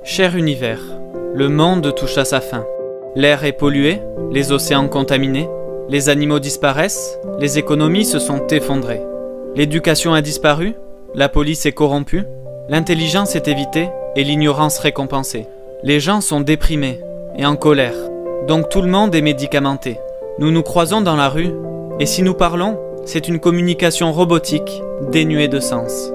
Cher univers, le monde touche à sa fin. L'air est pollué, les océans contaminés, les animaux disparaissent, les économies se sont effondrées. L'éducation a disparu, la police est corrompue, l'intelligence est évitée et l'ignorance récompensée. Les gens sont déprimés et en colère, donc tout le monde est médicamenté. Nous nous croisons dans la rue, et si nous parlons, c'est une communication robotique, dénuée de sens.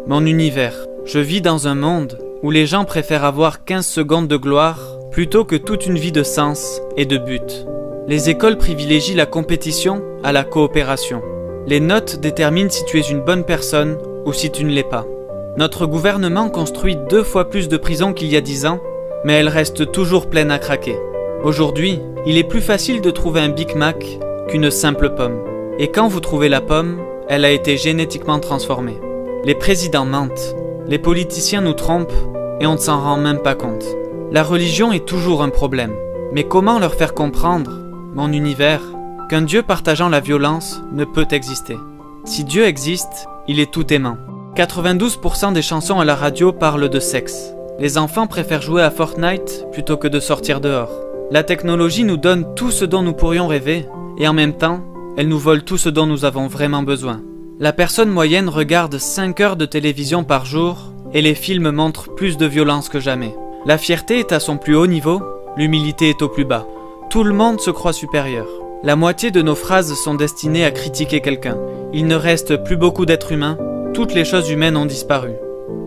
Mon univers, je vis dans un monde où les gens préfèrent avoir 15 secondes de gloire plutôt que toute une vie de sens et de but. Les écoles privilégient la compétition à la coopération. Les notes déterminent si tu es une bonne personne ou si tu ne l'es pas. Notre gouvernement construit 2 fois plus de prisons qu'il y a 10 ans, mais elles restent toujours pleines à craquer. Aujourd'hui, il est plus facile de trouver un Big Mac qu'une simple pomme. Et quand vous trouvez la pomme, elle a été génétiquement transformée. Les présidents mentent, les politiciens nous trompent et on ne s'en rend même pas compte. La religion est toujours un problème. Mais comment leur faire comprendre, mon univers, qu'un Dieu partageant la violence ne peut exister? Si Dieu existe, il est tout aimant. 92% des chansons à la radio parlent de sexe. Les enfants préfèrent jouer à Fortnite plutôt que de sortir dehors. La technologie nous donne tout ce dont nous pourrions rêver, et en même temps, elle nous vole tout ce dont nous avons vraiment besoin. La personne moyenne regarde 5 heures de télévision par jour, et les films montrent plus de violence que jamais. La fierté est à son plus haut niveau, l'humilité est au plus bas. Tout le monde se croit supérieur. La moitié de nos phrases sont destinées à critiquer quelqu'un. Il ne reste plus beaucoup d'êtres humains, toutes les choses humaines ont disparu.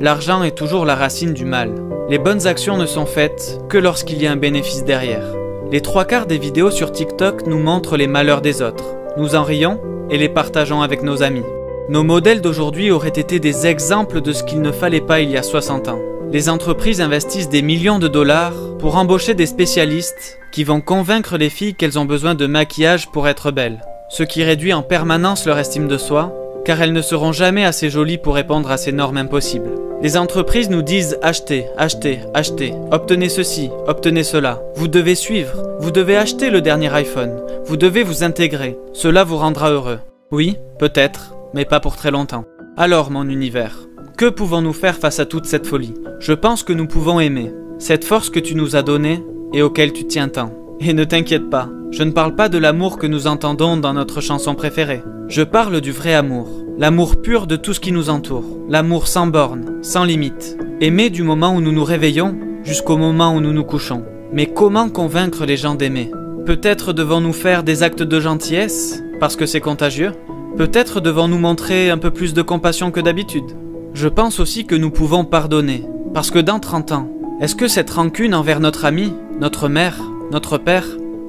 L'argent est toujours la racine du mal. Les bonnes actions ne sont faites que lorsqu'il y a un bénéfice derrière. Les 3/4 des vidéos sur TikTok nous montrent les malheurs des autres. Nous en rions et les partageons avec nos amis. Nos modèles d'aujourd'hui auraient été des exemples de ce qu'il ne fallait pas il y a 60 ans. Les entreprises investissent des millions de dollars pour embaucher des spécialistes qui vont convaincre les filles qu'elles ont besoin de maquillage pour être belles, ce qui réduit en permanence leur estime de soi, car elles ne seront jamais assez jolies pour répondre à ces normes impossibles. Les entreprises nous disent « achetez, achetez, achetez, obtenez ceci, obtenez cela, vous devez suivre, vous devez acheter le dernier iPhone, vous devez vous intégrer, cela vous rendra heureux. » Oui, peut-être, mais pas pour très longtemps. Alors mon univers, que pouvons-nous faire face à toute cette folie? Je pense que nous pouvons aimer, cette force que tu nous as donnée et auquel tu tiens tant. Et ne t'inquiète pas, je ne parle pas de l'amour que nous entendons dans notre chanson préférée. Je parle du vrai amour, l'amour pur de tout ce qui nous entoure, l'amour sans bornes, sans limite. Aimer du moment où nous nous réveillons jusqu'au moment où nous nous couchons. Mais comment convaincre les gens d'aimer? Peut-être devons-nous faire des actes de gentillesse, parce que c'est contagieux? Peut-être devons-nous montrer un peu plus de compassion que d'habitude? Je pense aussi que nous pouvons pardonner, parce que dans 30 ans, est-ce que cette rancune envers notre ami, notre mère, notre père,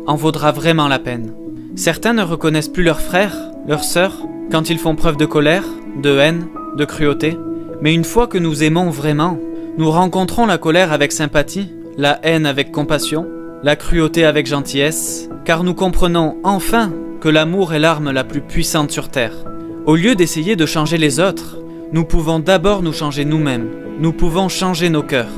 en vaudra vraiment la peine? Certains ne reconnaissent plus leurs frères, leurs sœurs, quand ils font preuve de colère, de haine, de cruauté. Mais une fois que nous aimons vraiment, nous rencontrons la colère avec sympathie, la haine avec compassion, la cruauté avec gentillesse, car nous comprenons enfin que l'amour est l'arme la plus puissante sur Terre. Au lieu d'essayer de changer les autres, nous pouvons d'abord nous changer nous-mêmes. Nous pouvons changer nos cœurs.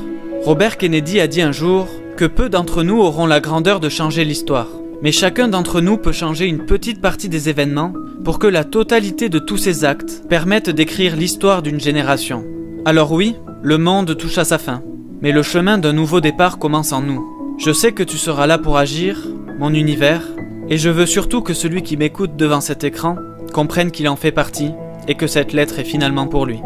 Robert Kennedy a dit un jour que peu d'entre nous auront la grandeur de changer l'histoire. Mais chacun d'entre nous peut changer une petite partie des événements pour que la totalité de tous ces actes permettent d'écrire l'histoire d'une génération. Alors oui, le monde touche à sa fin, mais le chemin d'un nouveau départ commence en nous. Je sais que tu seras là pour agir, mon univers, et je veux surtout que celui qui m'écoute devant cet écran comprenne qu'il en fait partie et que cette lettre est finalement pour lui.